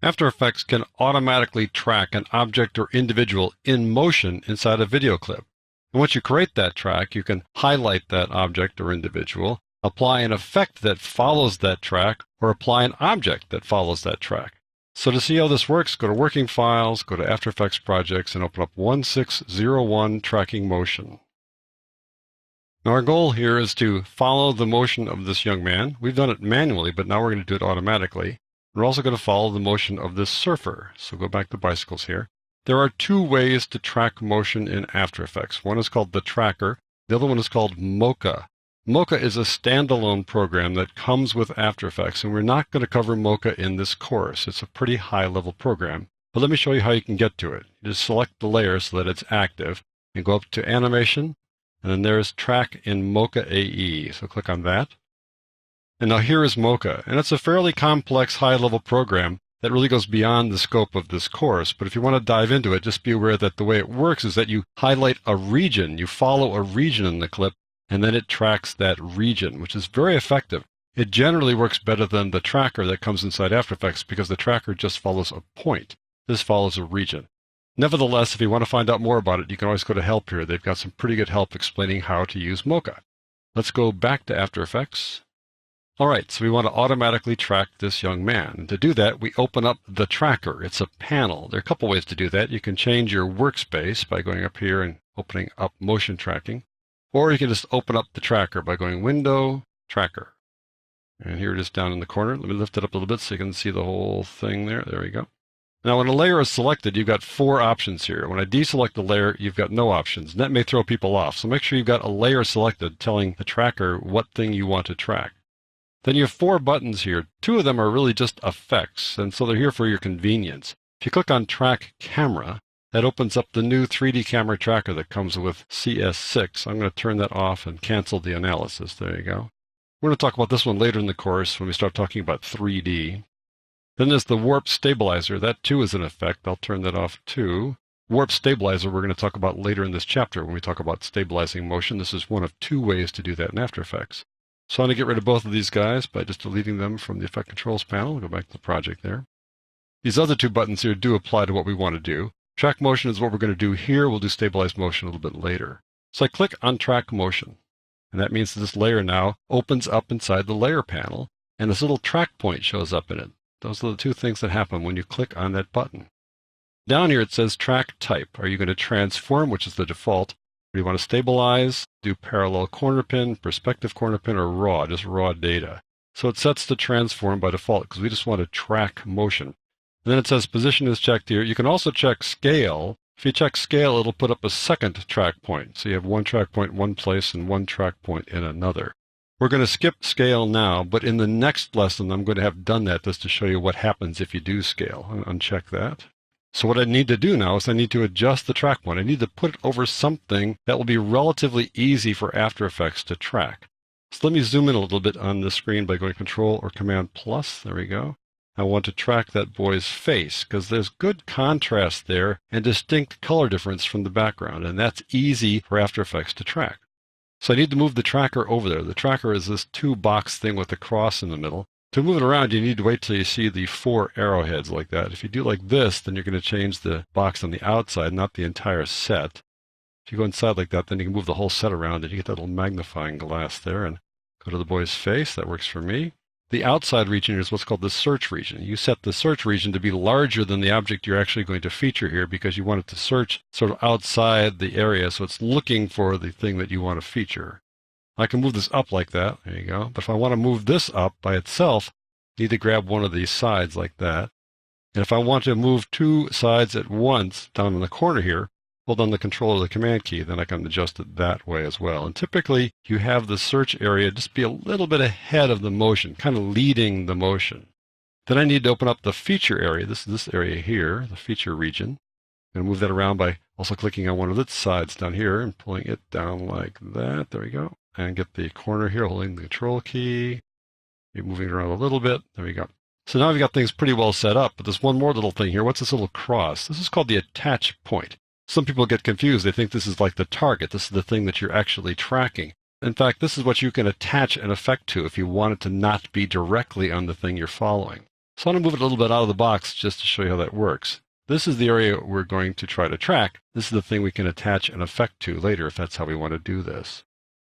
After Effects can automatically track an object or individual in motion inside a video clip. And once you create that track, you can highlight that object or individual, apply an effect that follows that track, or apply an object that follows that track. So to see how this works, go to Working Files, go to After Effects Projects, and open up 1601 Tracking Motion. Now our goal here is to follow the motion of this young man. We've done it manually, but now we're going to do it automatically. We're also going to follow the motion of this surfer. So go back to bicycles here. There are two ways to track motion in After Effects. One is called the tracker. The other one is called Mocha. Mocha is a standalone program that comes with After Effects, and we're not going to cover Mocha in this course. It's a pretty high-level program. But let me show you how you can get to it. You just select the layer so that it's active, and go up to Animation, and then there's Track in Mocha AE. So click on that. And now here is Mocha, and it's a fairly complex high-level program that really goes beyond the scope of this course. But if you want to dive into it, just be aware that the way it works is that you highlight a region, you follow a region in the clip, and then it tracks that region, which is very effective. It generally works better than the tracker that comes inside After Effects because the tracker just follows a point. This follows a region. Nevertheless, if you want to find out more about it, you can always go to Help here. They've got some pretty good help explaining how to use Mocha. Let's go back to After Effects. All right, so we want to automatically track this young man. And to do that, we open up the tracker. It's a panel. There are a couple ways to do that. You can change your workspace by going up here and opening up motion tracking. Or you can just open up the tracker by going Window, Tracker. And here it is down in the corner. Let me lift it up a little bit so you can see the whole thing there. There we go. Now, when a layer is selected, you've got four options here. When I deselect the layer, you've got no options. And that may throw people off. So make sure you've got a layer selected telling the tracker what thing you want to track. Then you have four buttons here. Two of them are really just effects, and so they're here for your convenience. If you click on Track Camera, that opens up the new 3D camera tracker that comes with CS6. I'm going to turn that off and cancel the analysis. There you go. We're going to talk about this one later in the course when we start talking about 3D. Then there's the Warp Stabilizer. That too is an effect. I'll turn that off too. Warp Stabilizer we're going to talk about later in this chapter when we talk about stabilizing motion. This is one of two ways to do that in After Effects. So I'm going to get rid of both of these guys by just deleting them from the Effect Controls panel. Go back to the project there. These other two buttons here do apply to what we want to do. Track Motion is what we're going to do here. We'll do Stabilize Motion a little bit later. So I click on Track Motion. And that means that this layer now opens up inside the layer panel, and this little track point shows up in it. Those are the two things that happen when you click on that button. Down here it says Track Type. Are you going to transform, which is the default? Do you want to stabilize, do parallel corner pin, perspective corner pin, or raw, just raw data? So it sets to transform by default because we just want to track motion. And then it says position is checked here. You can also check scale. If you check scale, it'll put up a second track point. So you have one track point in one place and one track point in another. We're going to skip scale now, but in the next lesson, I'm going to have done that just to show you what happens if you do scale. I'm going to uncheck that. So what I need to do now is I need to adjust the track point. I need to put it over something that will be relatively easy for After Effects to track. So let me zoom in a little bit on the screen by going Control or Command plus. There we go. I want to track that boy's face because there's good contrast there and distinct color difference from the background, and that's easy for After Effects to track. So I need to move the tracker over there. The tracker is this two-box thing with a cross in the middle. To move it around, you need to wait till you see the four arrowheads like that. If you do like this, then you're going to change the box on the outside, not the entire set. If you go inside like that, then you can move the whole set around, and you get that little magnifying glass there, and go to the boy's face. That works for me. The outside region is what's called the search region. You set the search region to be larger than the object you're actually going to feature here because you want it to search sort of outside the area, so it's looking for the thing that you want to feature. I can move this up like that. There you go. But if I want to move this up by itself, I need to grab one of these sides like that. And if I want to move two sides at once down in the corner here, hold on the Control or the Command key, then I can adjust it that way as well. And typically, you have the search area just be a little bit ahead of the motion, kind of leading the motion. Then I need to open up the feature area. This is this area here, the feature region. I'm going to move that around by also clicking on one of its sides down here and pulling it down like that. There we go. And get the corner here, holding the Control key. Maybe moving it around a little bit. There we go. So now we've got things pretty well set up, but there's one more little thing here. What's this little cross? This is called the attach point. Some people get confused. They think this is like the target. This is the thing that you're actually tracking. In fact, this is what you can attach an effect to if you want it to not be directly on the thing you're following. So I'm going to move it a little bit out of the box just to show you how that works. This is the area we're going to try to track. This is the thing we can attach an effect to later if that's how we want to do this.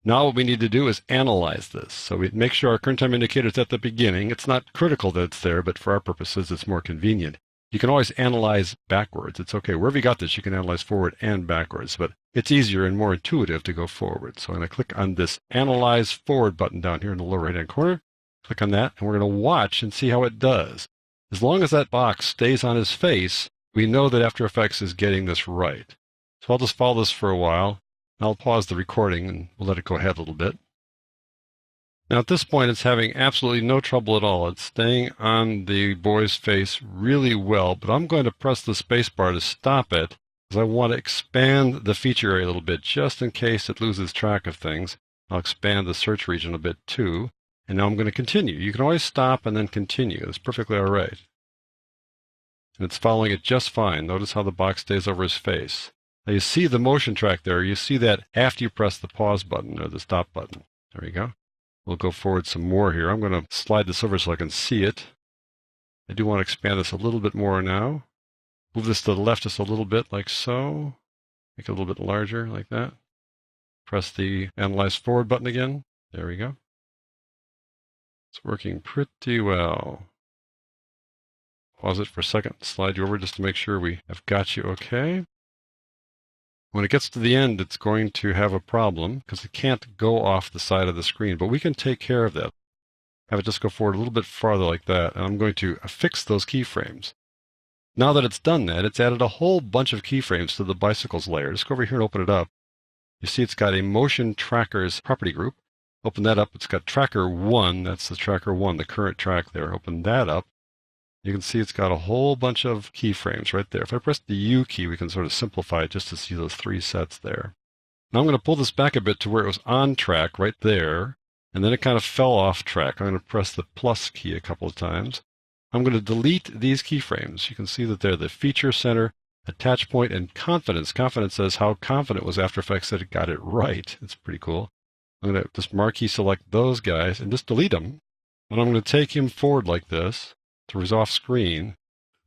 Now what we need to do is analyze this. So we make sure our current time indicator is at the beginning. It's not critical that it's there, but for our purposes, it's more convenient. You can always analyze backwards. It's okay. Wherever you got this, you can analyze forward and backwards, but it's easier and more intuitive to go forward. So I'm going to click on this Analyze Forward button down here in the lower right-hand corner. Click on that, and we're going to watch and see how it does. As long as that box stays on his face, we know that After Effects is getting this right. So I'll just follow this for a while. I'll pause the recording and we'll let it go ahead a little bit. Now at this point, it's having absolutely no trouble at all. It's staying on the boy's face really well, but I'm going to press the space bar to stop it because I want to expand the feature area a little bit just in case it loses track of things. I'll expand the search region a bit too. And now I'm going to continue. You can always stop and then continue. It's perfectly all right. And it's following it just fine. Notice how the box stays over his face. Now you see the motion track there. You see that after you press the pause button or the stop button. There you go. We'll go forward some more here. I'm going to slide this over so I can see it. I do want to expand this a little bit more now. Move this to the left just a little bit like so. Make it a little bit larger like that. Press the Analyze Forward button again. There we go. It's working pretty well. Pause it for a second, slide you over just to make sure we have got you okay. When it gets to the end, it's going to have a problem because it can't go off the side of the screen, but we can take care of that. Have it just go forward a little bit farther like that, and I'm going to affix those keyframes. Now that it's done that, it's added a whole bunch of keyframes to the bicycles layer. Just go over here and open it up. You see it's got a motion trackers property group. Open that up. It's got tracker 1. That's the tracker 1, the current track there. Open that up. You can see it's got a whole bunch of keyframes right there. If I press the U key, we can sort of simplify it just to see those 3 sets there. Now I'm going to pull this back a bit to where it was on track right there, and then it kind of fell off track. I'm going to press the plus key a couple of times. I'm going to delete these keyframes. You can see that they're the feature center, attach point, and confidence. Confidence says how confident was After Effects that it got it right. It's pretty cool. I'm going to just marquee select those guys and just delete them. And I'm going to take him forward like this to his off screen.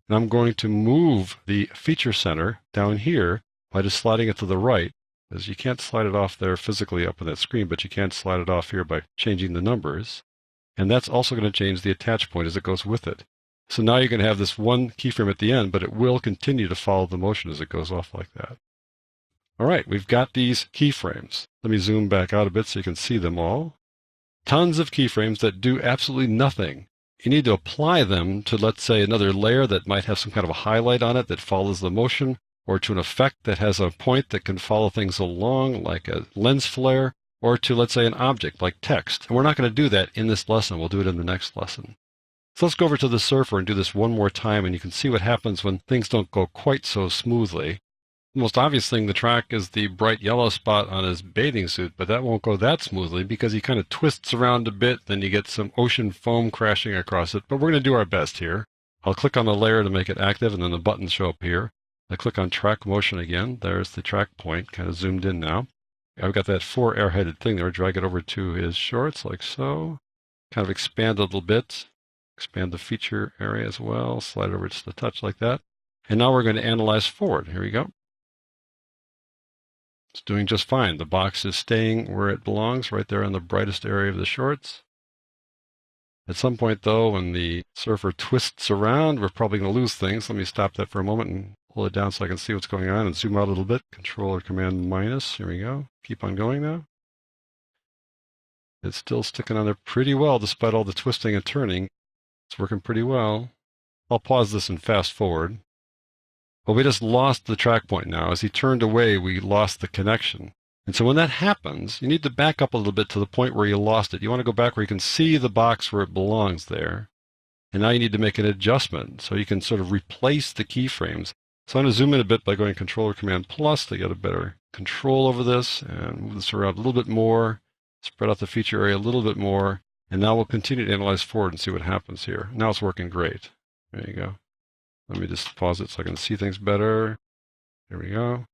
And I'm going to move the feature center down here by just sliding it to the right. Because you can't slide it off there physically up on that screen, but you can slide it off here by changing the numbers. And that's also going to change the attach point as it goes with it. So now you can have this one keyframe at the end, but it will continue to follow the motion as it goes off like that. All right, we've got these keyframes. Let me zoom back out a bit so you can see them all. Tons of keyframes that do absolutely nothing. You need to apply them to, let's say, another layer that might have some kind of a highlight on it that follows the motion, or to an effect that has a point that can follow things along, like a lens flare, or to, let's say, an object like text. And we're not going to do that in this lesson. We'll do it in the next lesson. So let's go over to the surfer and do this one more time, and you can see what happens when things don't go quite so smoothly. The most obvious thing, the track is the bright yellow spot on his bathing suit, but that won't go that smoothly because he kind of twists around a bit, then you get some ocean foam crashing across it, but we're going to do our best here. I'll click on the layer to make it active, and then the buttons show up here. I click on track motion again. There's the track point, kind of zoomed in now. I've got that 4 air-headed thing there. Drag it over to his shorts like so. Kind of expand a little bit. Expand the feature area as well. Slide over just a touch like that. And now we're going to analyze forward. Here we go. It's doing just fine. The box is staying where it belongs, right there in the brightest area of the shorts. At some point, though, when the surfer twists around, we're probably going to lose things. Let me stop that for a moment and pull it down so I can see what's going on and zoom out a little bit. Control or Command minus. Here we go. Keep on going now. It's still sticking on there pretty well despite all the twisting and turning. It's working pretty well. I'll pause this and fast forward. Well, we just lost the track point now. As he turned away, we lost the connection. And so when that happens, you need to back up a little bit to the point where you lost it. You want to go back where you can see the box where it belongs there. And now you need to make an adjustment so you can sort of replace the keyframes. So I'm going to zoom in a bit by going Control or Command plus to get a better control over this and move this around a little bit more, spread out the feature area a little bit more. And now we'll continue to analyze forward and see what happens here. Now it's working great. There you go. Let me just pause it so I can see things better. There we go.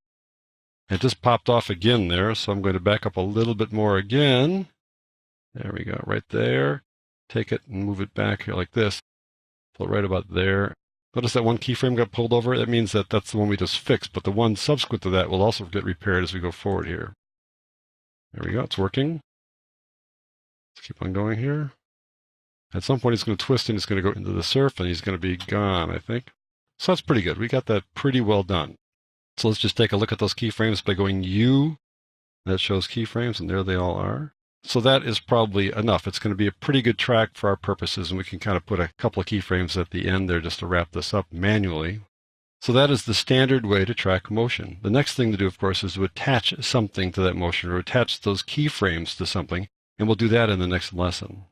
It just popped off again there, so I'm going to back up a little bit more again. There we go, right there. Take it and move it back here like this. Pull it right about there. Notice that one keyframe got pulled over. That means that that's the one we just fixed, but the one subsequent to that will also get repaired as we go forward here. There we go. It's working. Let's keep on going here. At some point, he's going to twist and he's going to go into the surf and he's going to be gone, I think. So that's pretty good. We got that pretty well done. So let's just take a look at those keyframes by going U. That shows keyframes, and there they all are. So that is probably enough. It's going to be a pretty good track for our purposes, and we can kind of put a couple of keyframes at the end there just to wrap this up manually. So that is the standard way to track motion. The next thing to do, of course, is to attach something to that motion or attach those keyframes to something, and we'll do that in the next lesson.